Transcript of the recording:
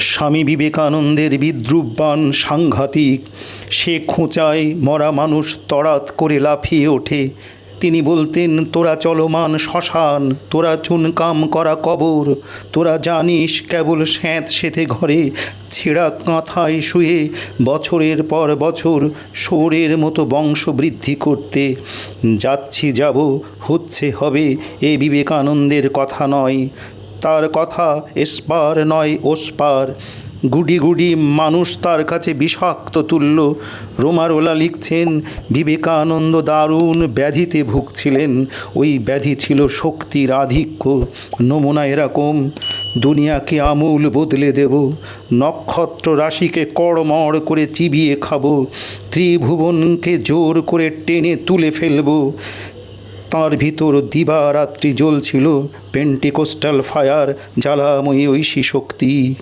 স্বামী বিবেকানন্দের বিদ্রূপবাণ সাংঘাতিক। সে খোঁচায় মরা মানুষ তড়াৎ করে লাফিয়ে ওঠে। তিনি বলতেন, তোরা চলমান শ্মশান, তোরা চুনকাম করা কবর, তোরা জানিস কেবল স্যাঁতসেঁতে ঘরে ছেঁড়া কাঁথায় শুয়ে বছরের পর বছর শোরের মতো বংশবৃদ্ধি করতে। যাচ্ছি যাব, হচ্ছে হবে, এ বিবেকানন্দের কথা নয়। তার কথা এসপার নয় ওসপার। গুডি গুডি মানুষ তার কাছে বিষাক্ত তুল্য। রোমারোলা লিখছেন, বিবেকানন্দ দারুণ ব্যাধিতে ভুগছিলেন। ওই ব্যাধি ছিল শক্তির আধিক্য। নমুনা এরকম: দুনিয়াকে আমূল বদলে দেব, নক্ষত্র রাশিকে কড়মড় করে চিবিয়ে খাবো, ত্রিভুবনকে জোর করে টেনে তুলে ফেলবো। তাঁর ভিতর দিবারাত্রি জ্বলছিল পেন্টিকোস্টাল ফায়ার, জ্বালাময়ী ঐশী শক্তি।